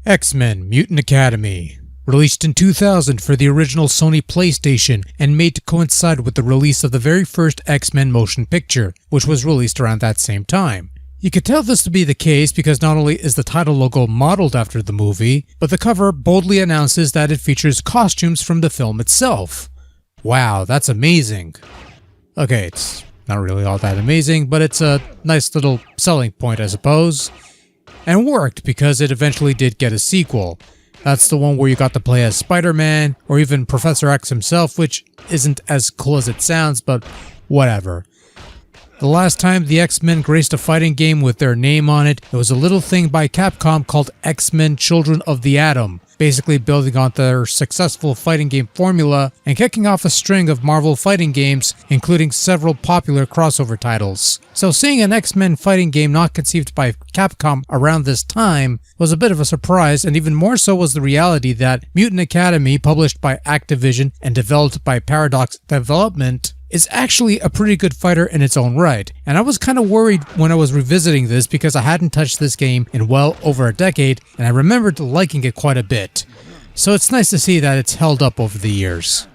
X-Men Mutant Academy. Released in 2000 for the original Sony PlayStation and made to coincide with the release of the very first X-Men motion picture, which was released around that same time. You could tell this to be the case because not only is the title logo modeled after the movie, but the cover boldly announces that it features costumes from the film itself. Wow, that's amazing. Okay, it's not really all that amazing, but it's a nice little selling point, I suppose. And worked because it eventually did get a sequel. That's the one where you got to play as Spider-Man, or even Professor X himself, which isn't as cool as it sounds, but whatever. The last time the X-Men graced a fighting game with their name on it, it was a little thing by Capcom called X-Men Children of the Atom, basically building on their successful fighting game formula and kicking off a string of Marvel fighting games, including several popular crossover titles. So seeing an X-Men fighting game not conceived by Capcom around this time was a bit of a surprise, and even more so was the reality that Mutant Academy, published by Activision and developed by Paradox Development, is actually a pretty good fighter in its own right. And I was kind of worried when I was revisiting this because I hadn't touched this game in well over a decade, and I remembered liking it quite a bit. So it's nice to see that it's held up over the years.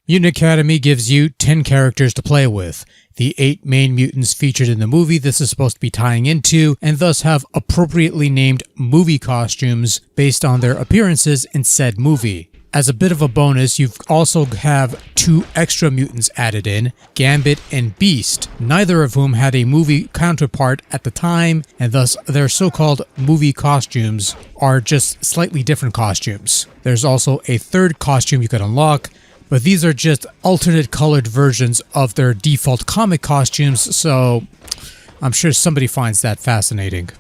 Mutant Academy gives you 10 characters to play with. The 8 main mutants featured in the movie this is supposed to be tying into, and thus have appropriately named movie costumes based on their appearances in said movie. As a bit of a bonus, you also have 2 extra mutants added in, Gambit and Beast, neither of whom had a movie counterpart at the time, and thus their so-called movie costumes are just slightly different costumes. There's also a 3rd costume you can unlock, but these are just alternate colored versions of their default comic costumes, so I'm sure somebody finds that fascinating.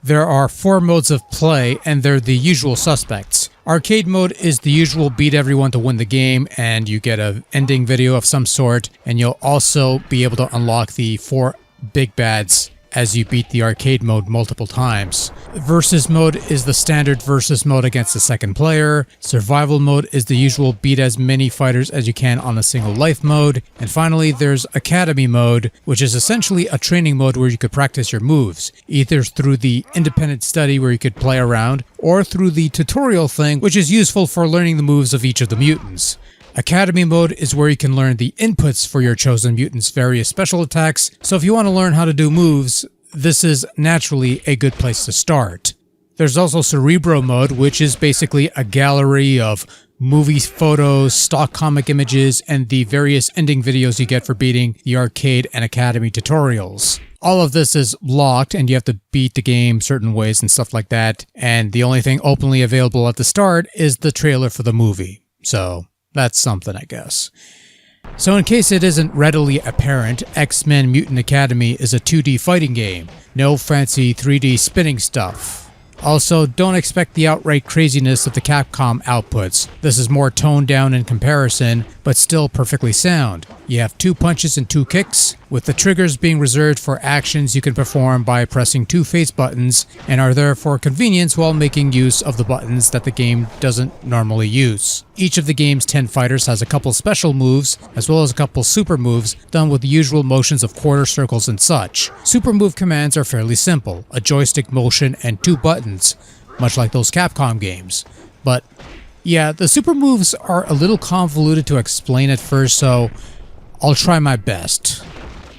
There are 4 modes of play, and they're the usual suspects. Arcade mode is the usual beat everyone to win the game, and you get an ending video of some sort, and you'll also be able to unlock the 4 big bads as you beat the arcade mode multiple times. Versus mode is the standard versus mode against the second player. Survival mode is the usual beat as many fighters as you can on a single life mode. And finally, there's Academy mode, which is essentially a training mode where you could practice your moves, either through the independent study where you could play around, or through the tutorial thing, which is useful for learning the moves of each of the mutants. Academy mode is where you can learn the inputs for your chosen mutant's various special attacks, so if you want to learn how to do moves, this is naturally a good place to start. There's also Cerebro mode, which is basically a gallery of movie photos, stock comic images, and the various ending videos you get for beating the arcade and Academy tutorials. All of this is locked, and you have to beat the game certain ways and stuff like that, and the only thing openly available at the start is the trailer for the movie. So that's something, I guess. So in case it isn't readily apparent, X-Men Mutant Academy is a 2D fighting game. No fancy 3D spinning stuff. Also, don't expect the outright craziness of the Capcom outputs. This is more toned down in comparison, but still perfectly sound. You have 2 punches and 2 kicks, with the triggers being reserved for actions you can perform by pressing 2 face buttons, and are there for convenience while making use of the buttons that the game doesn't normally use. Each of the game's 10 fighters has a couple special moves, as well as a couple super moves done with the usual motions of quarter circles and such. Super move commands are fairly simple, a joystick motion and 2 buttons, much like those Capcom games. But yeah, the super moves are a little convoluted to explain at first, so I'll try my best.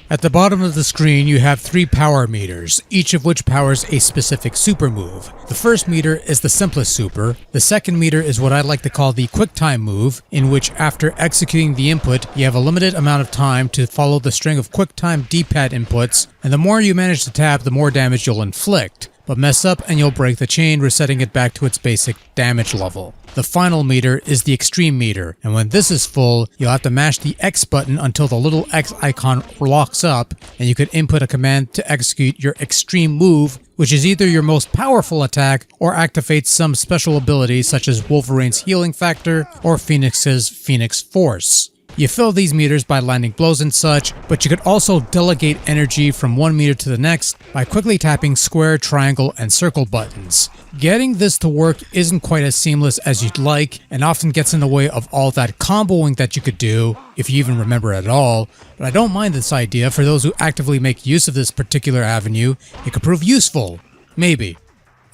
At the bottom of the screen, you have 3 power meters, each of which powers a specific super move. The first meter is the simplest super. The second meter is what I like to call the quick time move, in which after executing the input, you have a limited amount of time to follow the string of quick time D-pad inputs, and the more you manage to tap, the more damage you'll inflict. But mess up and you'll break the chain, resetting it back to its basic damage level. The final meter is the extreme meter, and when this is full, you'll have to mash the X button until the little X icon locks up, and you can input a command to execute your extreme move, which is either your most powerful attack or activates some special abilities such as Wolverine's healing factor or Phoenix's Phoenix Force. You fill these meters by landing blows and such, but you could also delegate energy from one meter to the next by quickly tapping square, triangle, and circle buttons. Getting this to work isn't quite as seamless as you'd like, and often gets in the way of all that comboing that you could do, if you even remember it at all, but I don't mind this idea. For those who actively make use of this particular avenue, it could prove useful. Maybe.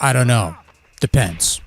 I don't know. Depends.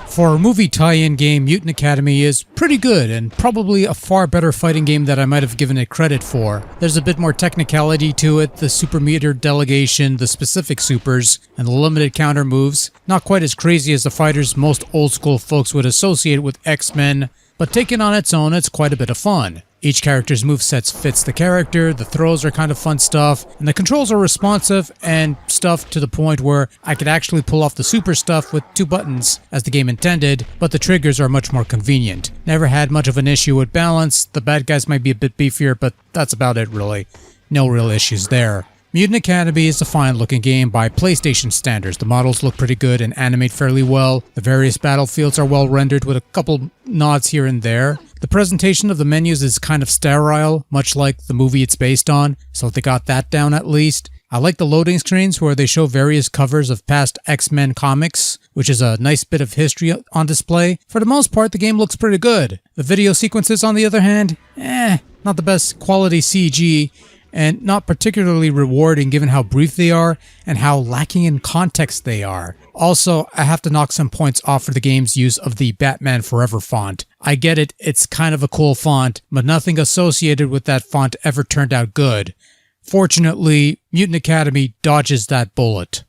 For a movie tie-in game, Mutant Academy is pretty good and probably a far better fighting game than I might have given it credit for. There's a bit more technicality to it, the super meter delegation, the specific supers, and the limited counter moves. Not quite as crazy as the fighters most old school folks would associate with X-Men, but taken on its own, it's quite a bit of fun. Each character's movesets fits the character, the throws are kind of fun stuff, and the controls are responsive and stuff to the point where I could actually pull off the super stuff with 2 buttons as the game intended, but the triggers are much more convenient. Never had much of an issue with balance, the bad guys might be a bit beefier, but that's about it really. No real issues there. Mutant Academy is a fine looking game by PlayStation standards. The models look pretty good and animate fairly well. The various battlefields are well rendered with a couple nods here and there. The presentation of the menus is kind of sterile, much like the movie it's based on, so they got that down at least. I like the loading screens where they show various covers of past X-Men comics, which is a nice bit of history on display. For the most part, the game looks pretty good. The video sequences, on the other hand, not the best quality CG, and not particularly rewarding given how brief they are and how lacking in context they are. Also, I have to knock some points off for the game's use of the Batman Forever font. I get it, it's kind of a cool font, but nothing associated with that font ever turned out good. Fortunately, Mutant Academy dodges that bullet.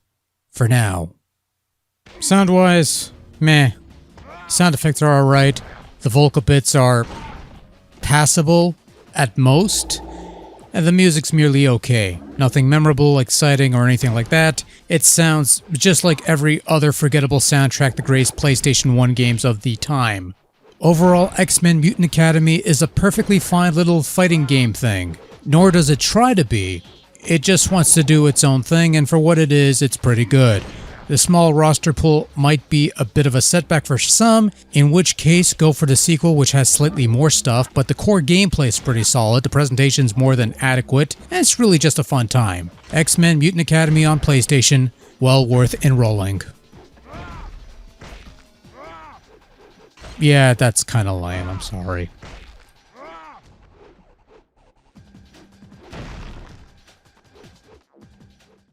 For now. Sound-wise, meh. Sound effects are alright. The vocal bits are passable at most. And the music's merely okay. Nothing memorable, exciting, or anything like that. It sounds just like every other forgettable soundtrack that graced PlayStation 1 games of the time. Overall, X-Men Mutant Academy is a perfectly fine little fighting game thing. Nor does it try to be. It just wants to do its own thing, and for what it is, it's pretty good. The small roster pool might be a bit of a setback for some, in which case go for the sequel, which has slightly more stuff, but the core gameplay is pretty solid, the presentation's more than adequate, and it's really just a fun time. X-Men Mutant Academy on PlayStation, well worth enrolling. Yeah, that's kinda lame, I'm sorry.